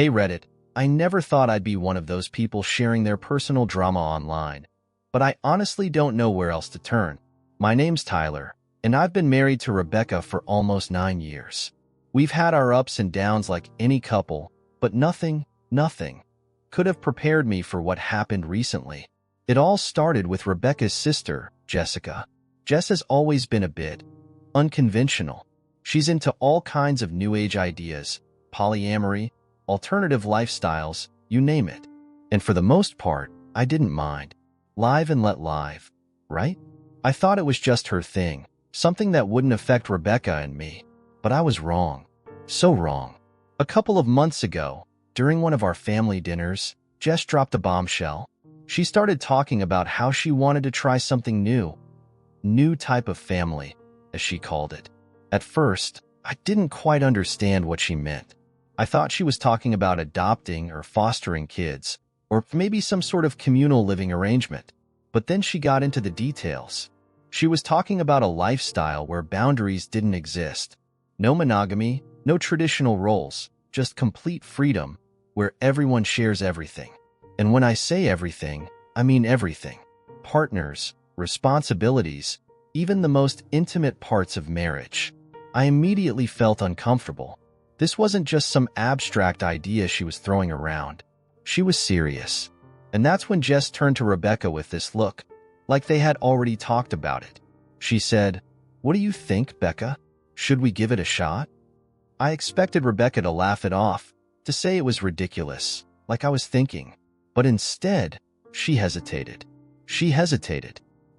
Hey Reddit, I never thought I'd be one of those people sharing their personal drama online, but I honestly don't know where else to turn. My name's Tyler, and I've been married to Rebecca for almost 9 years. We've had our ups and downs like any couple, but nothing could have prepared me for what happened recently. It all started with Rebecca's sister, Jessica. Jess has always been a bit unconventional. She's into all kinds of new age ideas, polyamory, alternative lifestyles, you name it. And for the most part, I didn't mind. Live and let live, right? I thought it was just her thing, something that wouldn't affect Rebecca and me. But I was wrong. So wrong. A couple of months ago, during one of our family dinners, Jess dropped a bombshell. She started talking about how she wanted to try something new type of family, as she called it. At first, I didn't quite understand what she meant. I thought she was talking about adopting or fostering kids, or maybe some sort of communal living arrangement. But then she got into the details. She was talking about a lifestyle where boundaries didn't exist. No monogamy, no traditional roles, just complete freedom, where everyone shares everything. And when I say everything, I mean everything. Partners, responsibilities, even the most intimate parts of marriage. I immediately felt uncomfortable. This wasn't just some abstract idea she was throwing around. She was serious. And that's when Jess turned to Rebecca with this look, like they had already talked about it. She said, "What do you think, Becca? Should we give it a shot?" I expected Rebecca to laugh it off, to say it was ridiculous, like I was thinking. But instead, she hesitated.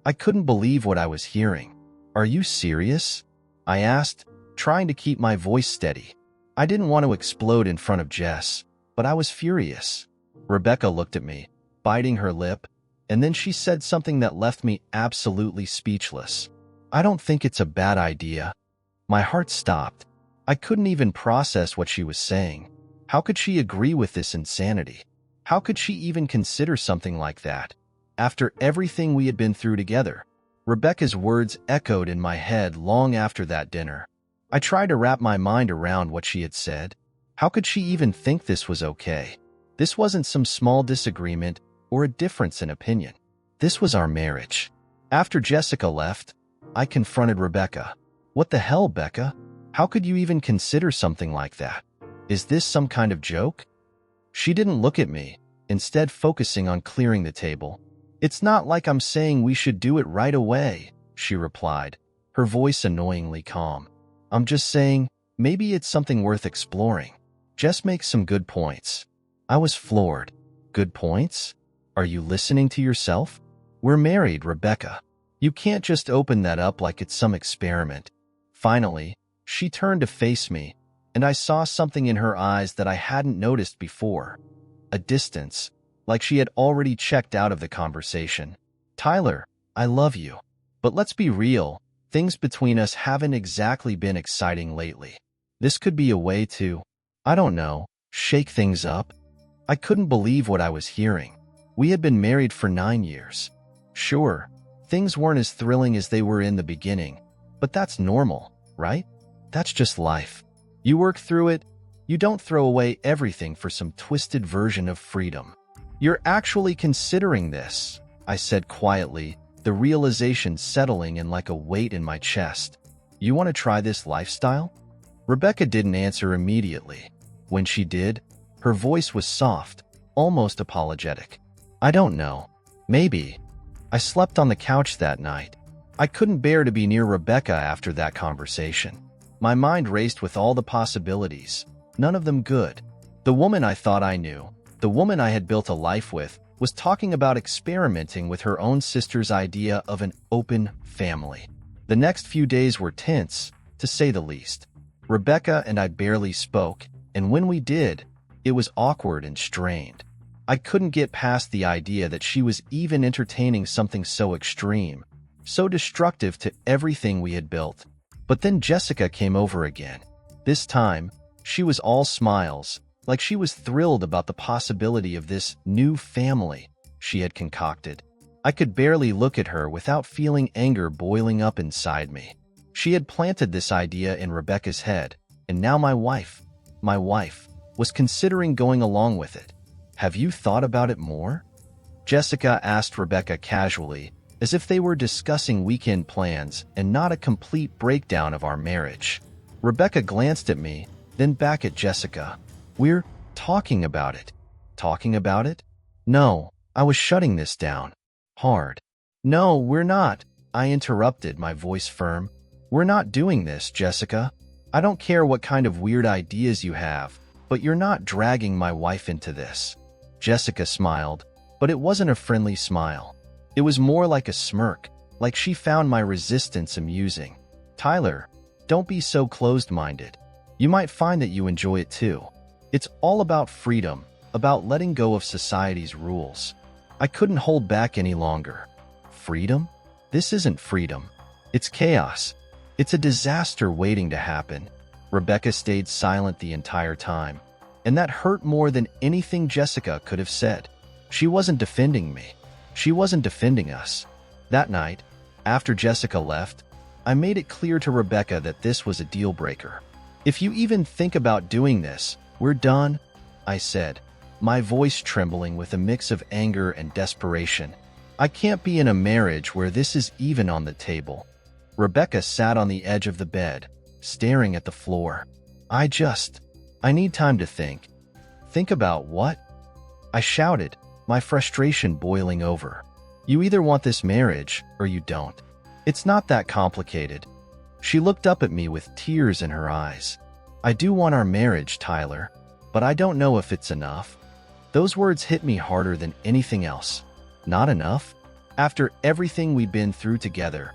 I couldn't believe what I was hearing. "Are you serious?" I asked, trying to keep my voice steady. I didn't want to explode in front of Jess, but I was furious. Rebecca looked at me, biting her lip, and then she said something that left me absolutely speechless. "I don't think it's a bad idea." My heart stopped. I couldn't even process what she was saying. How could she agree with this insanity? How could she even consider something like that? After everything we had been through together, Rebecca's words echoed in my head long after that dinner. I tried to wrap my mind around what she had said. How could she even think this was okay? This wasn't some small disagreement or a difference in opinion. This was our marriage. After Jessica left, I confronted Rebecca. "What the hell, Becca? How could you even consider something like that? Is this some kind of joke?" She didn't look at me, instead focusing on clearing the table. "It's not like I'm saying we should do it right away," she replied, her voice annoyingly calm. "I'm just saying, maybe it's something worth exploring." Jess makes some good points. I was floored. Good points? Are you listening to yourself? We're married, Rebecca. You can't just open that up like it's some experiment. Finally, she turned to face me, and I saw something in her eyes that I hadn't noticed before. A distance, like she had already checked out of the conversation. "Tyler, I love you. But let's be real, things between us haven't exactly been exciting lately. This could be a way to, I don't know, shake things up." I couldn't believe what I was hearing. We had been married for 9 years. Sure, things weren't as thrilling as they were in the beginning, but that's normal, right? That's just life. You work through it. You don't throw away everything for some twisted version of freedom. "You're actually considering this," I said quietly, the realization settling in like a weight in my chest. "You want to try this lifestyle?" Rebecca didn't answer immediately. When she did, her voice was soft, almost apologetic. "I don't know. Maybe." I slept on the couch that night. I couldn't bear to be near Rebecca after that conversation. My mind raced with all the possibilities, none of them good. The woman I thought I knew, the woman I had built a life with, was talking about experimenting with her own sister's idea of an open family. The next few days were tense, to say the least. Rebecca and I barely spoke, and when we did, it was awkward and strained. I couldn't get past the idea that she was even entertaining something so extreme, so destructive to everything we had built. But then Jessica came over again. This time, she was all smiles, like she was thrilled about the possibility of this new family she had concocted. I could barely look at her without feeling anger boiling up inside me. She had planted this idea in Rebecca's head, and now my wife, was considering going along with it. Have you thought about it more? Jessica asked Rebecca casually, as if they were discussing weekend plans and not a complete breakdown of our marriage. Rebecca glanced at me, then back at Jessica. We're talking about it. Talking about it? No, I was shutting this down. Hard. No, we're not, I interrupted, my voice firm. We're not doing this, Jessica. I don't care what kind of weird ideas you have, but you're not dragging my wife into this. Jessica smiled, but it wasn't a friendly smile. It was more like a smirk, like she found my resistance amusing. Tyler, don't be so closed-minded. You might find that you enjoy it too. It's all about freedom, about letting go of society's rules. I couldn't hold back any longer. Freedom? This isn't freedom. It's chaos. It's a disaster waiting to happen. Rebecca stayed silent the entire time, and that hurt more than anything Jessica could have said. She wasn't defending me. She wasn't defending us. That night, after Jessica left, I made it clear to Rebecca that this was a deal breaker. If you even think about doing this, we're done, I said, my voice trembling with a mix of anger and desperation. I can't be in a marriage where this is even on the table. Rebecca sat on the edge of the bed, staring at the floor. I need time to think. Think about what? I shouted, my frustration boiling over. You either want this marriage or you don't. It's not that complicated. She looked up at me with tears in her eyes. I do want our marriage, Tyler, but I don't know if it's enough. Those words hit me harder than anything else. Not enough? After everything we'd been through together,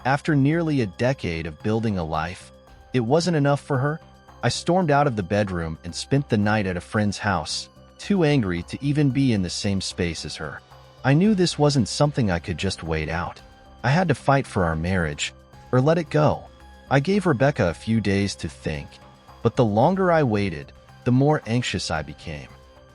after nearly a decade of building a life, it wasn't enough for her? I stormed out of the bedroom and spent the night at a friend's house, too angry to even be in the same space as her. I knew this wasn't something I could just wait out. I had to fight for our marriage, or let it go. I gave Rebecca a few days to think, but the longer I waited, the more anxious I became.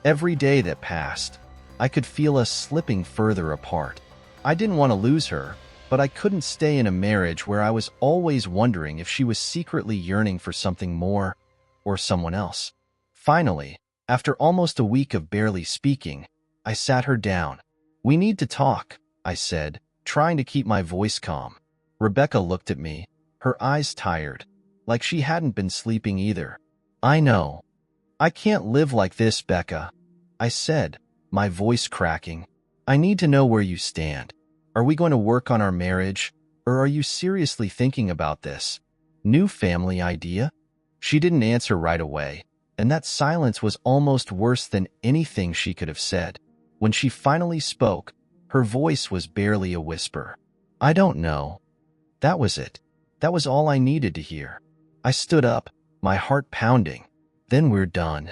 Every day that passed, I could feel us slipping further apart. I didn't want to lose her, but I couldn't stay in a marriage where I was always wondering if she was secretly yearning for something more, or someone else. Finally, after almost a week of barely speaking, I sat her down. We need to talk, I said, trying to keep my voice calm. Rebecca looked at me, her eyes tired, like she hadn't been sleeping either. I know. I can't live like this, Becca, I said, my voice cracking. I need to know where you stand. Are we going to work on our marriage, or are you seriously thinking about this new family idea? She didn't answer right away, and that silence was almost worse than anything she could have said. When she finally spoke, her voice was barely a whisper. I don't know. That was it. That was all I needed to hear. I stood up, my heart pounding. Then we're done.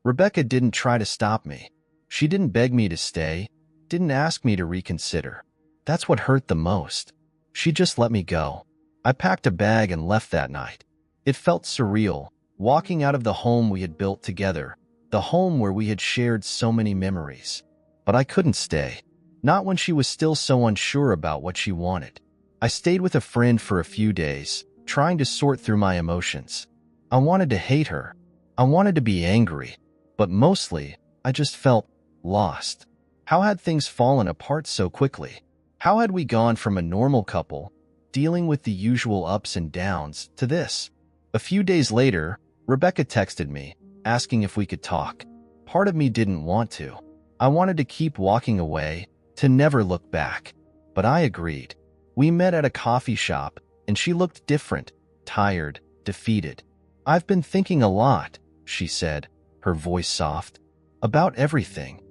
Rebecca didn't try to stop me. She didn't beg me to stay, didn't ask me to reconsider. That's what hurt the most. She just let me go. I packed a bag and left that night. It felt surreal, walking out of the home we had built together, the home where we had shared so many memories. But I couldn't stay. Not when she was still so unsure about what she wanted. I stayed with a friend for a few days, trying to sort through my emotions. I wanted to hate her. I wanted to be angry. But mostly, I just felt lost. How had things fallen apart so quickly? How had we gone from a normal couple, dealing with the usual ups and downs, to this? A few days later, Rebecca texted me, asking if we could talk. Part of me didn't want to. I wanted to keep walking away, to never look back. But I agreed. We met at a coffee shop, and she looked different, tired, defeated. I've been thinking a lot, she said, her voice soft, about everything.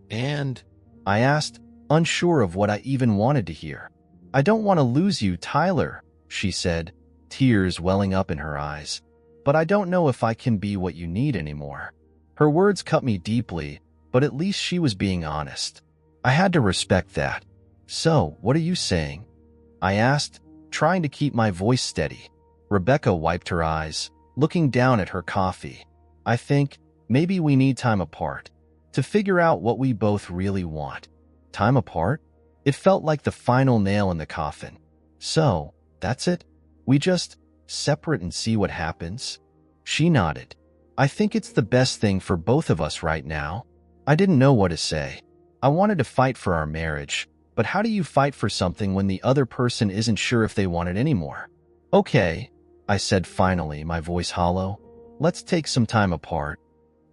And? I asked, unsure of what I even wanted to hear. I don't want to lose you, Tyler, she said, tears welling up in her eyes. But I don't know if I can be what you need anymore. Her words cut me deeply, but at least she was being honest. I had to respect that. So, what are you saying? I asked, trying to keep my voice steady. Rebecca wiped her eyes, looking down at her coffee. I think, maybe we need time apart, to figure out what we both really want. Time apart? It felt like the final nail in the coffin. So, that's it? We just separate and see what happens? She nodded. I think it's the best thing for both of us right now. I didn't know what to say. I wanted to fight for our marriage, but how do you fight for something when the other person isn't sure if they want it anymore? Okay, I said finally, my voice hollow. Let's take some time apart.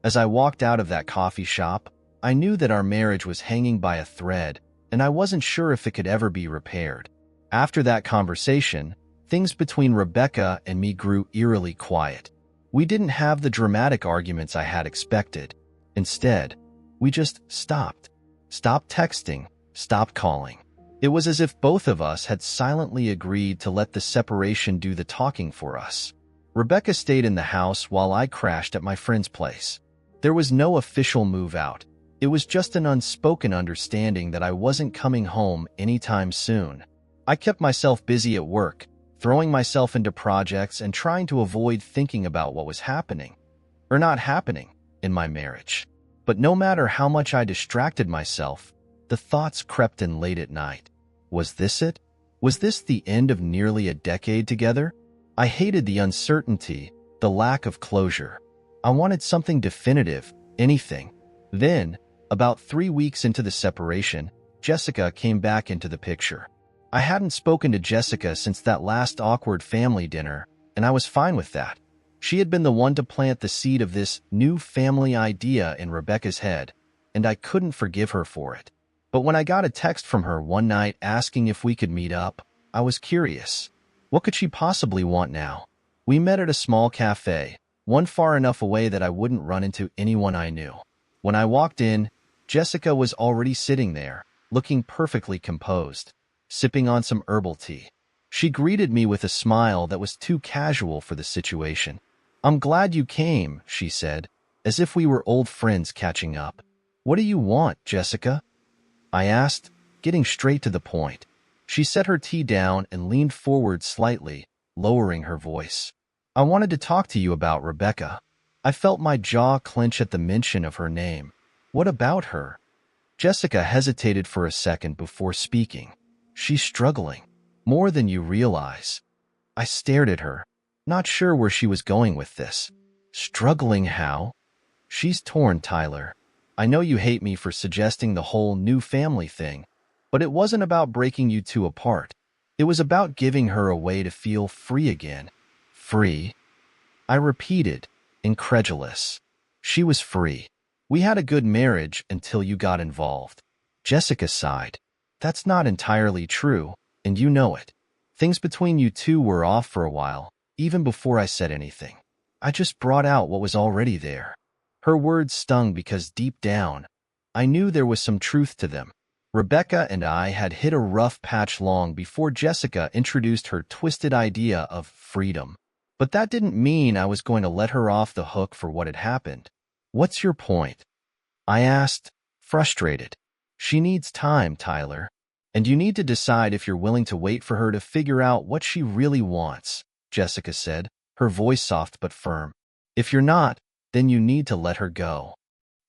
As I walked out of that coffee shop, I knew that our marriage was hanging by a thread, and I wasn't sure if it could ever be repaired. After that conversation, things between Rebecca and me grew eerily quiet. We didn't have the dramatic arguments I had expected. Instead, we just stopped. Stopped texting, stopped calling. It was as if both of us had silently agreed to let the separation do the talking for us. Rebecca stayed in the house while I crashed at my friend's place. There was no official move out. It was just an unspoken understanding that I wasn't coming home anytime soon. I kept myself busy at work, throwing myself into projects and trying to avoid thinking about what was happening, or not happening, in my marriage. But no matter how much I distracted myself, the thoughts crept in late at night. Was this it? Was this the end of nearly a decade together? I hated the uncertainty, the lack of closure. I wanted something definitive, anything. Then, about 3 weeks into the separation, Jessica came back into the picture. I hadn't spoken to Jessica since that last awkward family dinner, and I was fine with that. She had been the one to plant the seed of this new family idea in Rebecca's head, and I couldn't forgive her for it. But when I got a text from her one night asking if we could meet up, I was curious. What could she possibly want now? We met at a small cafe, one far enough away that I wouldn't run into anyone I knew. When I walked in, Jessica was already sitting there, looking perfectly composed, sipping on some herbal tea. She greeted me with a smile that was too casual for the situation. "I'm glad you came," she said, as if we were old friends catching up. "What do you want, Jessica?" I asked, getting straight to the point. She set her tea down and leaned forward slightly, lowering her voice. "I wanted to talk to you about Rebecca." I felt my jaw clench at the mention of her name. "What about her?" Jessica hesitated for a second before speaking. "She's struggling. More than you realize." I stared at her, not sure where she was going with this. "Struggling how?" "She's torn, Tyler. I know you hate me for suggesting the whole new family thing, but it wasn't about breaking you two apart. It was about giving her a way to feel free again." "Free?" I repeated, incredulous. "She was free. We had a good marriage until you got involved." Jessica sighed. "That's not entirely true, and you know it. Things between you two were off for a while, even before I said anything. I just brought out what was already there." Her words stung because deep down, I knew there was some truth to them. Rebecca and I had hit a rough patch long before Jessica introduced her twisted idea of freedom. But that didn't mean I was going to let her off the hook for what had happened. "What's your point?" I asked, frustrated. "She needs time, Tyler. And you need to decide if you're willing to wait for her to figure out what she really wants," Jessica said, her voice soft but firm. "If you're not, then you need to let her go."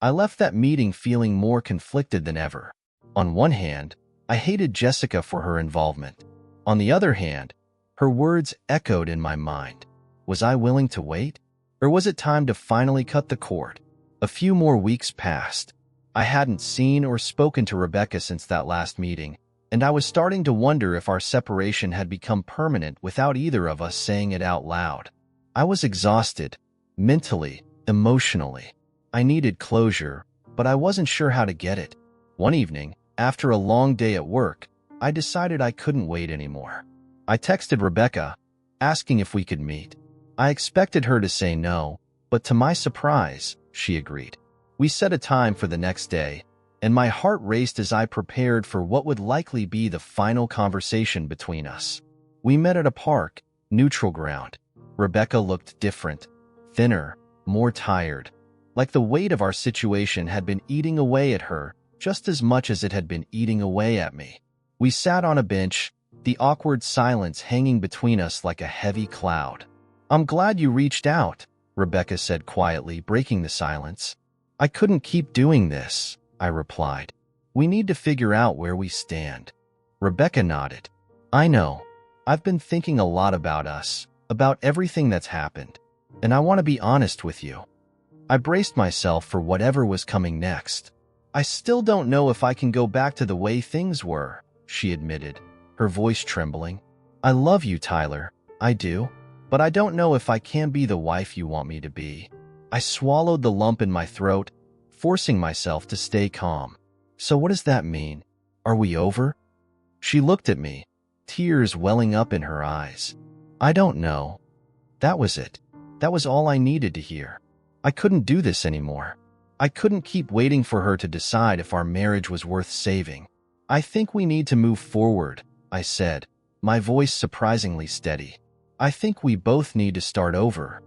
I left that meeting feeling more conflicted than ever. On one hand, I hated Jessica for her involvement. On the other hand, her words echoed in my mind. Was I willing to wait? Or was it time to finally cut the cord? A few more weeks passed. I hadn't seen or spoken to Rebecca since that last meeting, and I was starting to wonder if our separation had become permanent without either of us saying it out loud. I was exhausted, mentally, emotionally. I needed closure, but I wasn't sure how to get it. One evening, after a long day at work, I decided I couldn't wait anymore. I texted Rebecca, asking if we could meet. I expected her to say no, but to my surprise, she agreed. We set a time for the next day, and my heart raced as I prepared for what would likely be the final conversation between us. We met at a park, neutral ground. Rebecca looked different, thinner, more tired, like the weight of our situation had been eating away at her just as much as it had been eating away at me. We sat on a bench, the awkward silence hanging between us like a heavy cloud. "I'm glad you reached out," Rebecca said quietly, breaking the silence. "I couldn't keep doing this," I replied. "We need to figure out where we stand." Rebecca nodded. "I know. I've been thinking a lot about us, about everything that's happened. And I want to be honest with you. I braced myself for whatever was coming next. "I still don't know if I can go back to the way things were," she admitted, her voice trembling. "I love you, Tyler. I do. But I don't know if I can be the wife you want me to be." I swallowed the lump in my throat, forcing myself to stay calm. "So what does that mean? Are we over?" She looked at me, tears welling up in her eyes. "I don't know." That was it. That was all I needed to hear. I couldn't do this anymore. I couldn't keep waiting for her to decide if our marriage was worth saving. "I think we need to move forward," I said, my voice surprisingly steady. "I think we both need to start over."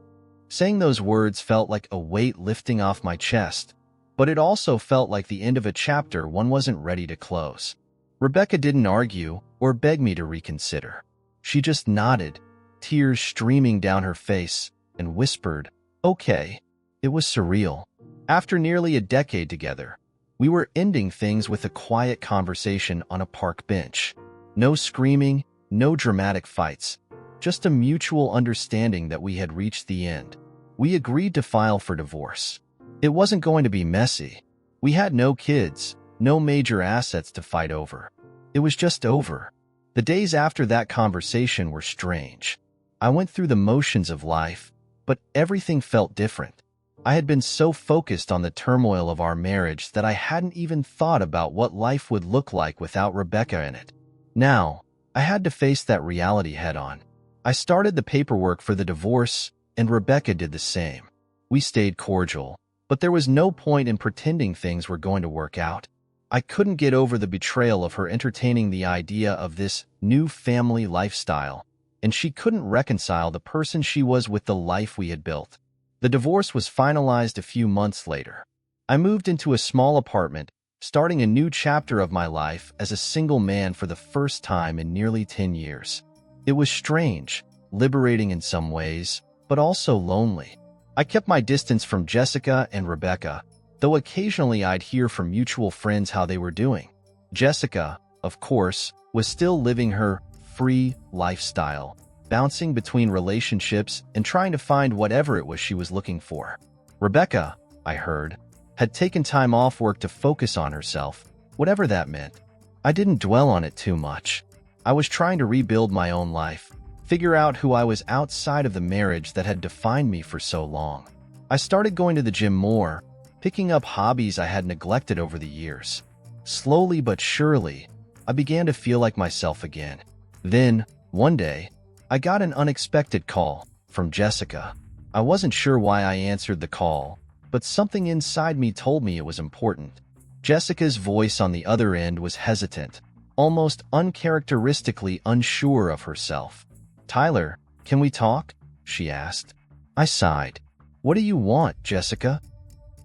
Saying those words felt like a weight lifting off my chest, but it also felt like the end of a chapter one wasn't ready to close. Rebecca didn't argue or beg me to reconsider. She just nodded, tears streaming down her face, and whispered, "Okay." It was surreal. After nearly a decade together, we were ending things with a quiet conversation on a park bench. No screaming, no dramatic fights, just a mutual understanding that we had reached the end. We agreed to file for divorce. It wasn't going to be messy. We had no kids, no major assets to fight over. It was just over. The days after that conversation were strange. I went through the motions of life, but everything felt different. I had been so focused on the turmoil of our marriage that I hadn't even thought about what life would look like without Rebecca in it. Now, I had to face that reality head-on. I started the paperwork for the divorce, and Rebecca did the same. We stayed cordial, but there was no point in pretending things were going to work out. I couldn't get over the betrayal of her entertaining the idea of this new family lifestyle, and she couldn't reconcile the person she was with the life we had built. The divorce was finalized a few months later. I moved into a small apartment, starting a new chapter of my life as a single man for the first time in nearly 10 years. It was strange, liberating in some ways, but also lonely. I kept my distance from Jessica and Rebecca, though occasionally I'd hear from mutual friends how they were doing. Jessica, of course, was still living her free lifestyle, bouncing between relationships and trying to find whatever it was she was looking for. Rebecca, I heard, had taken time off work to focus on herself, whatever that meant. I didn't dwell on it too much. I was trying to rebuild my own life, figure out who I was outside of the marriage that had defined me for so long. I started going to the gym more, picking up hobbies I had neglected over the years. Slowly but surely, I began to feel like myself again. Then, one day, I got an unexpected call from Jessica. I wasn't sure why I answered the call, but something inside me told me it was important. Jessica's voice on the other end was hesitant, almost uncharacteristically unsure of herself. "Tyler, can we talk?" she asked. I sighed. "What do you want, Jessica?"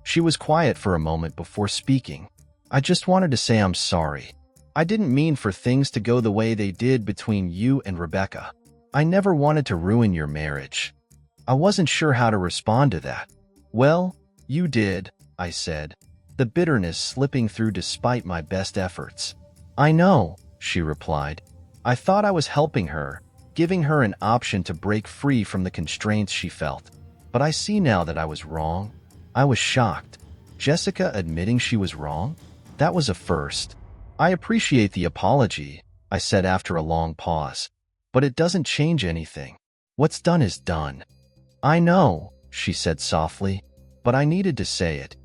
She was quiet for a moment before speaking. "I just wanted to say I'm sorry. I didn't mean for things to go the way they did between you and Rebecca. I never wanted to ruin your marriage." I wasn't sure how to respond to that. "Well, you did," I said, the bitterness slipping through despite my best efforts. "I know," she replied. "I thought I was helping her, giving her an option to break free from the constraints she felt. But I see now that I was wrong." I was shocked. Jessica admitting she was wrong? That was a first. "I appreciate the apology," I said after a long pause. "But it doesn't change anything. What's done is done." "I know," she said softly, but I needed to say it.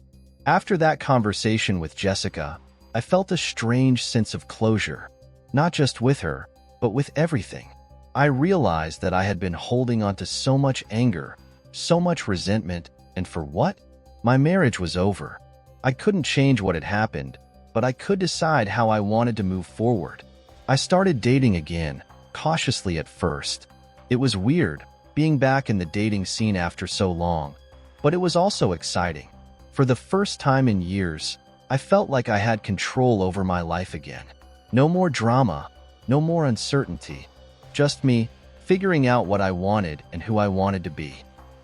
After that conversation with Jessica, I felt a strange sense of closure, not just with her, but with everything. I realized that I had been holding on to so much anger, so much resentment, and for what? My marriage was over. I couldn't change what had happened, but I could decide how I wanted to move forward. I started dating again, cautiously at first. It was weird, being back in the dating scene after so long, but it was also exciting. For the first time in years, I felt like I had control over my life again. No more drama, no more uncertainty. Just me, figuring out what I wanted and who I wanted to be.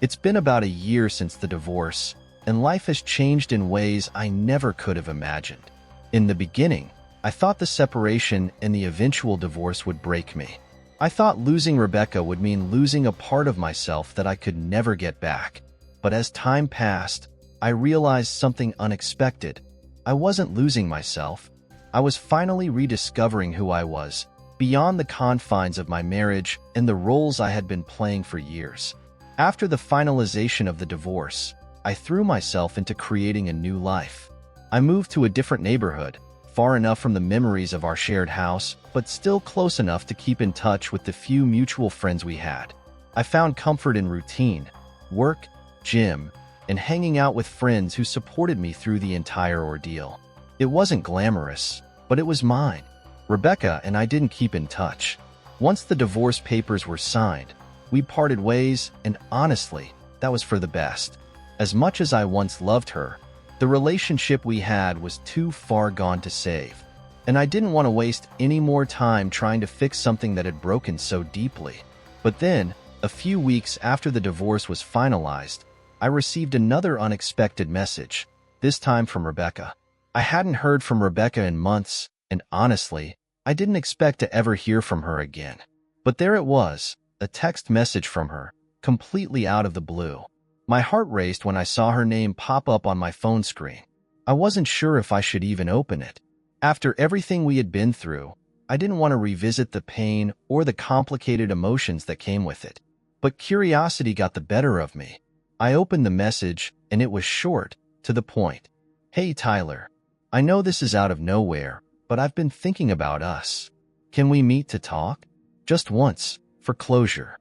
It's been about a year since the divorce, and life has changed in ways I never could have imagined. In the beginning, I thought the separation and the eventual divorce would break me. I thought losing Rebecca would mean losing a part of myself that I could never get back. But as time passed, I realized something unexpected. I wasn't losing myself. I was finally rediscovering who I was, beyond the confines of my marriage and the roles I had been playing for years. After the finalization of the divorce, I threw myself into creating a new life. I moved to a different neighborhood, far enough from the memories of our shared house, but still close enough to keep in touch with the few mutual friends we had. I found comfort in routine, work, gym, and hanging out with friends who supported me through the entire ordeal. It wasn't glamorous, but it was mine. Rebecca and I didn't keep in touch. Once the divorce papers were signed, we parted ways, and honestly, that was for the best. As much as I once loved her, the relationship we had was too far gone to save, and I didn't want to waste any more time trying to fix something that had broken so deeply. But then, a few weeks after the divorce was finalized, I received another unexpected message, this time from Rebecca. I hadn't heard from Rebecca in months, and honestly, I didn't expect to ever hear from her again. But there it was, a text message from her, completely out of the blue. My heart raced when I saw her name pop up on my phone screen. I wasn't sure if I should even open it. After everything we had been through, I didn't want to revisit the pain or the complicated emotions that came with it. But curiosity got the better of me. I opened the message, and it was short, to the point. "Hey Tyler, I know this is out of nowhere, but I've been thinking about us. Can we meet to talk? Just once, for closure."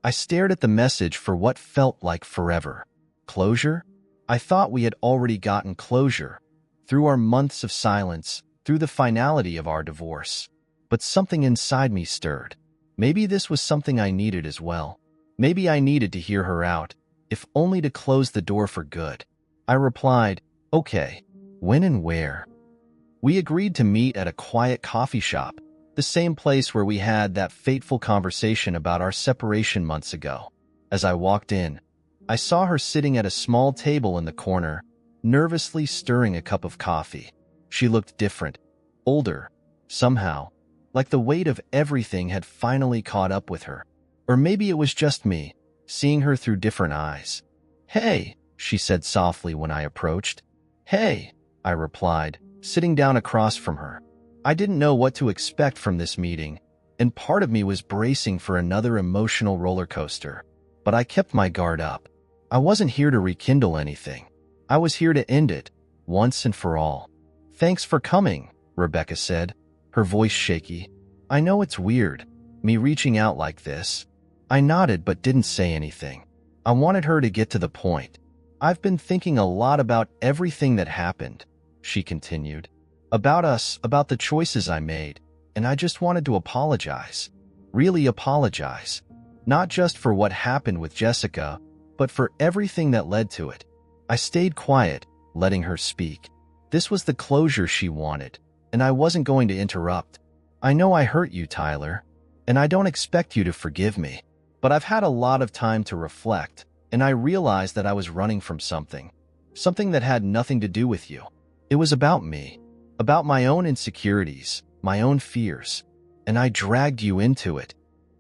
I stared at the message for what felt like forever. Closure? I thought we had already gotten closure, through our months of silence, through the finality of our divorce. But something inside me stirred. Maybe this was something I needed as well. Maybe I needed to hear her out, if only to close the door for good. I replied, "Okay, when and where?" We agreed to meet at a quiet coffee shop, the same place where we had that fateful conversation about our separation months ago. As I walked in, I saw her sitting at a small table in the corner, nervously stirring a cup of coffee. She looked different, older, somehow, like the weight of everything had finally caught up with her. Or maybe it was just me, seeing her through different eyes. "Hey," she said softly when I approached. "Hey," I replied, sitting down across from her. I didn't know what to expect from this meeting, and part of me was bracing for another emotional roller coaster. But I kept my guard up. I wasn't here to rekindle anything. I was here to end it, once and for all. "Thanks for coming," Rebecca said, her voice shaky. "I know it's weird, me reaching out like this." I nodded but didn't say anything. I wanted her to get to the point. "I've been thinking a lot about everything that happened," she continued. "About us, about the choices I made, and I just wanted to apologize. Really apologize. Not just for what happened with Jessica, but for everything that led to it." I stayed quiet, letting her speak. This was the closure she wanted, and I wasn't going to interrupt. "I know I hurt you, Tyler, and I don't expect you to forgive me. But I've had a lot of time to reflect, and I realized that I was running from something. Something that had nothing to do with you. It was about me. About my own insecurities, my own fears, and I dragged you into it."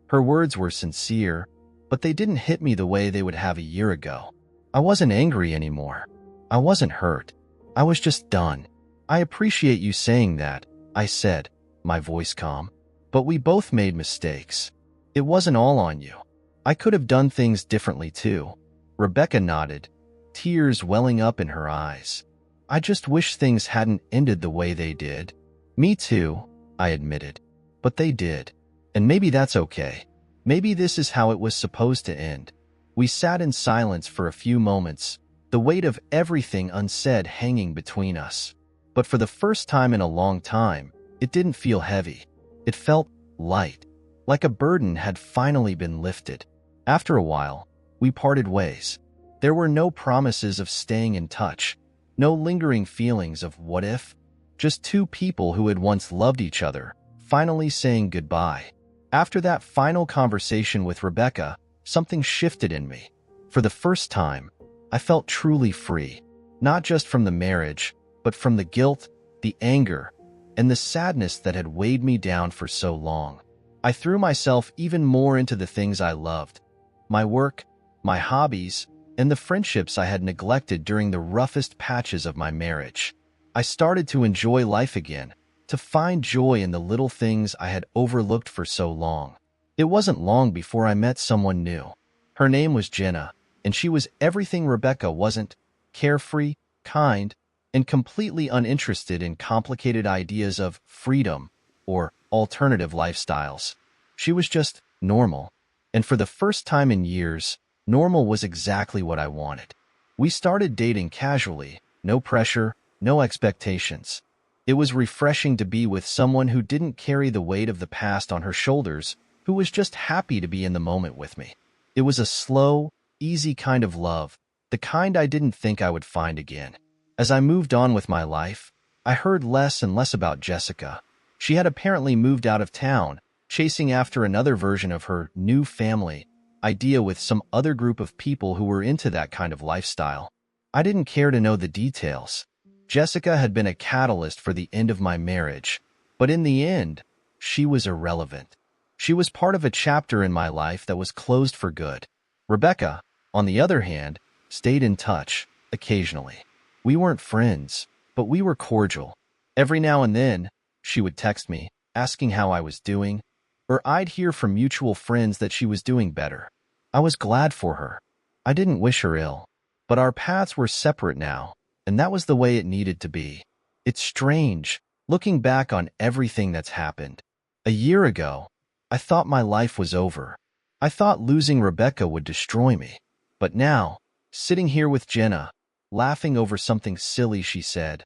Her words were sincere, but they didn't hit me the way they would have a year ago. I wasn't angry anymore. I wasn't hurt. I was just done. "I appreciate you saying that," I said, my voice calm. "But we both made mistakes. It wasn't all on you. I could have done things differently too." Rebecca nodded, tears welling up in her eyes. "I just wish things hadn't ended the way they did." "Me too," I admitted. "But they did. And maybe that's okay. Maybe this is how it was supposed to end." We sat in silence for a few moments, the weight of everything unsaid hanging between us. But for the first time in a long time, it didn't feel heavy. It felt light, like a burden had finally been lifted. After a while, we parted ways. There were no promises of staying in touch, no lingering feelings of what if, just two people who had once loved each other, finally saying goodbye. After that final conversation with Rebecca, something shifted in me. For the first time, I felt truly free, not just from the marriage, but from the guilt, the anger, and the sadness that had weighed me down for so long. I threw myself even more into the things I loved, my work, my hobbies, and the friendships I had neglected during the roughest patches of my marriage. I started to enjoy life again, to find joy in the little things I had overlooked for so long. It wasn't long before I met someone new. Her name was Jenna, and she was everything Rebecca wasn't: carefree, kind, and completely uninterested in complicated ideas of freedom or alternative lifestyles. She was just normal, and for the first time in years, normal was exactly what I wanted. We started dating casually, no pressure, no expectations. It was refreshing to be with someone who didn't carry the weight of the past on her shoulders, who was just happy to be in the moment with me. It was a slow, easy kind of love, the kind I didn't think I would find again. As I moved on with my life, I heard less and less about Jessica. She had apparently moved out of town, chasing after another version of her new family idea with some other group of people who were into that kind of lifestyle. I didn't care to know the details. Jessica had been a catalyst for the end of my marriage, but in the end, she was irrelevant. She was part of a chapter in my life that was closed for good. Rebecca, on the other hand, stayed in touch, occasionally. We weren't friends, but we were cordial. Every now and then, she would text me, asking how I was doing, or I'd hear from mutual friends that she was doing better. I was glad for her. I didn't wish her ill, but our paths were separate now, and that was the way it needed to be. It's strange, looking back on everything that's happened. A year ago, I thought my life was over. I thought losing Rebecca would destroy me. But now, sitting here with Jenna, laughing over something silly she said,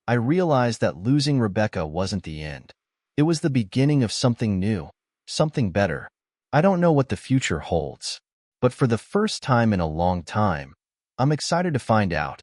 I realized that losing Rebecca wasn't the end. It was the beginning of something new, something better. I don't know what the future holds, but for the first time in a long time, I'm excited to find out.